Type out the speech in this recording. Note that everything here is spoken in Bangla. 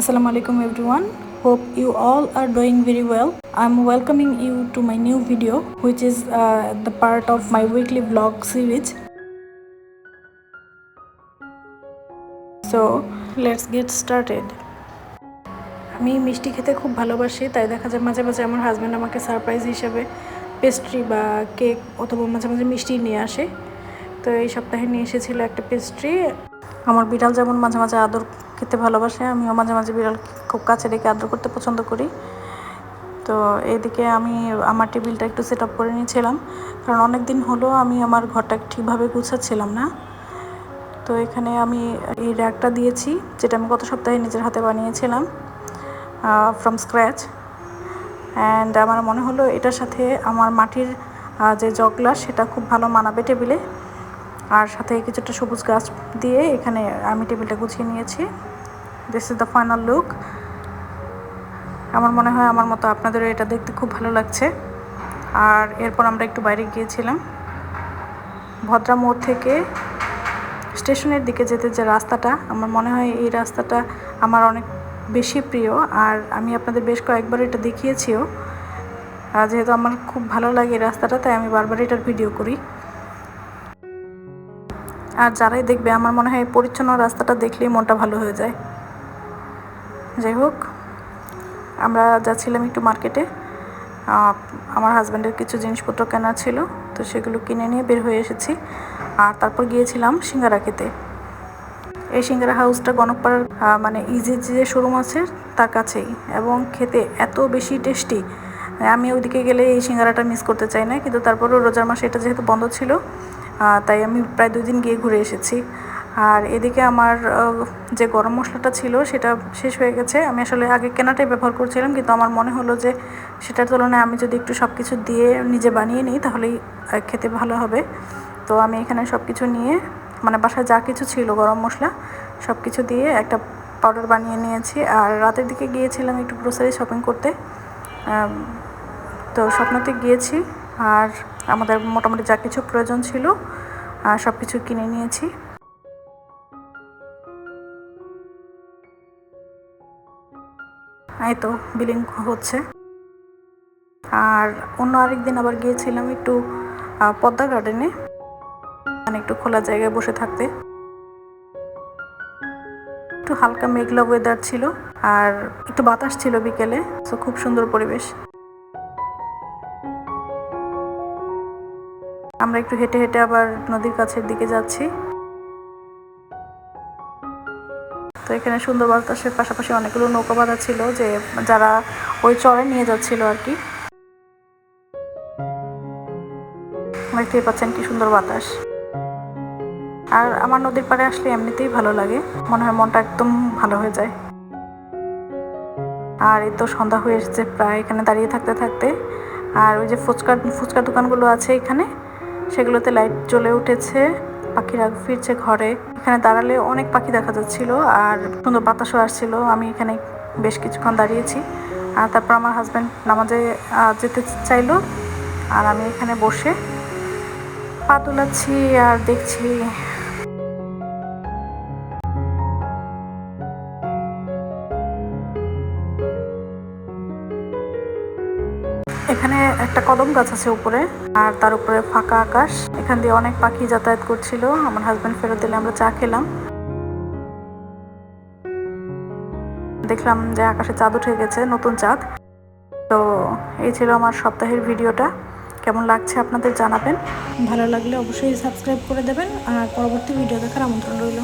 Assalamu alaikum everyone. Hope you all are doing very well. I'm welcoming you to my new video, which is the part of my weekly vlog series. So let's get started. আমি মিষ্টি খেতে খুব ভালোবাসি, তাই দেখা যায় মাঝে মাঝে আমার হাজব্যান্ড আমাকে সারপ্রাইজ হিসেবে পেস্ট্রি বা কেক অথবা মাঝে মাঝে মিষ্টি নিয়ে আসে। তো এই সপ্তাহে নিয়ে এসেছিল একটা পেস্ট্রি। আমার বিড়াল যেমন মাঝে মাঝে আদর খেতে ভালোবাসে, আমিও মাঝে মাঝে বিড়াল খুব কাছে রেখে আদর করতে পছন্দ করি। তো এইদিকে আমি আমার টেবিলটা একটু সেট আপ করে নিয়েছিলাম, কারণ অনেক দিন হলো আমি আমার ঘরটা ঠিকভাবে গুছাচ্ছিলাম না। তো এখানে আমি এই র্যাকটা দিয়েছি, যেটা আমি গত সপ্তাহে নিজের হাতে বানিয়েছিলাম ফ্রম স্ক্র্যাচ। অ্যান্ড আমার মনে হলো এটার সাথে আমার মাটির যে জগ গ্লাস সেটা খুব ভালো মানাবে টেবিলে। আর সাথে কিছুটা সবুজ গাছ দিয়ে এখানে আমি টেবিলটা গুছিয়ে নিয়েছি। This is the final look. আমার মনে হয় আমার মতো আপনাদেরও এটা দেখতে খুব ভালো লাগছে। আর এরপর আমরা একটু বাইরে গিয়েছিলাম। ভদ্রা মোড় থেকে স্টেশনের দিকে যেতে যে রাস্তাটা, আমার মনে হয় এই রাস্তাটা আমার অনেক বেশি প্রিয়। আর আমি আপনাদের বেশ কয়েকবার এটা দেখিয়েছিও। যেহেতু আমার খুব ভালো লাগে এই রাস্তাটা, তাই আমি বারবার এটার ভিডিও করি। আর যারাই দেখবে আমার মনে হয় পরিচ্ছন্ন রাস্তাটা দেখলেই মনটা ভালো হয়ে যায়। যাই হোক, আমরা যাচ্ছিলাম একটু মার্কেটে। আমার হাজব্যান্ডের কিছু জিনিসপত্র কেনার ছিল, তো সেগুলো কিনে নিয়ে বের হয়ে এসেছি। আর তারপর গিয়েছিলাম সিঙ্গারা খেতে। এই সিঙ্গারা হাউসটা গণকপাড়ার মানে ইজি যে শোরুম আছে তার কাছেই, এবং খেতে এত বেশি টেস্টি। আমি ওইদিকে গেলে এই সিঙ্গারাটা মিস করতে চাই না, কিন্তু তারপরেও রোজার মাসে এটা যেহেতু বন্ধ ছিল, তাই আমি প্রায় 2 দিন গিয়ে ঘুরে এসেছি। আর এদিকে আমার যে গরম মশলাটা ছিল সেটা শেষ হয়ে গেছে। আমি আসলে আগে কেনাটাই ব্যবহার করছিলাম, কিন্তু আমার মনে হলো যে সেটার তুলনায় আমি যদি একটু সব কিছু দিয়ে নিজে বানিয়ে নিই তাহলেই খেতে ভালো হবে। তো আমি এখানে সব কিছু নিয়ে, মানে বাসায় যা কিছু ছিল গরম মশলা সব কিছু দিয়ে একটা পাউডার বানিয়ে নিয়েছি। আর রাতের দিকে গিয়েছিলাম একটু গ্রোসারি শপিং করতে। তো স্বপ্নতে গিয়েছি, আর আমাদের মোটামুটি যা কিছু প্রয়োজন ছিল সব কিছু কিনে নিয়েছি। এই তো বিলিং হচ্ছে। আর অন্য আরেকদিন আবার গিয়েছিলাম একটু পদ্মা গার্ডেনে, মানে একটু খোলা জায়গায় বসে থাকতে। একটু হালকা মেঘলা ওয়েদার ছিল, আর একটু বাতাস ছিল বিকেলে, তো খুব সুন্দর পরিবেশ। আমরা একটু হেঁটে হেঁটে আবার নদীর কাছের দিকে যাচ্ছি। তো এখানে সুন্দর বাতাসের পাশাপাশি অনেকগুলো নৌকা বাঁধা ছিল, যে যারা ওই চরে নিয়ে যাচ্ছিল আর কি। দেখতেই পাচ্ছেন কি সুন্দর বাতাস। আর আমার নদীর পাড়ে আসলে এমনিতেই ভালো লাগে, মনে হয় মনটা একদম ভালো হয়ে যায়। আর এই তো সন্ধ্যা হয়ে এসেছে প্রায় এখানে দাঁড়িয়ে থাকতে থাকতে। আর ওই যে ফুচকা দোকানগুলো আছে এখানে, সেগুলোতে লাইট জ্বলে উঠেছে, পাখিরা ফিরছে ঘরে। এখানে দাঁড়ালে অনেক পাখি দেখা যাচ্ছিল, আর সুন্দর বাতাসও আসছিল। আমি এখানে বেশ কিছুক্ষণ দাঁড়িয়েছি। আর তারপর আমার হাজব্যান্ড নামাজে যেতে চাইলো, আর আমি এখানে বসে পা তোলাচ্ছি আর দেখছি। এখানে একটা কদম গাছ আছে উপরে, আর তার উপরে ফাঁকা আকাশ। এখান দিয়ে অনেক পাখি যাতায়াত করছিল। আমার হাজব্যান্ড ফেরত দিলে আমরা চা খেলাম। দেখলাম যে আকাশে চাঁদ উঠে গেছে, নতুন চাঁদ। তো এই ছিল আমার সপ্তাহের ভিডিওটা। কেমন লাগছে আপনাদের জানাবেন। ভালো লাগলে অবশ্যই সাবস্ক্রাইব করে দেবেন, আর পরবর্তী ভিডিও দেখার আমন্ত্রণ রইল।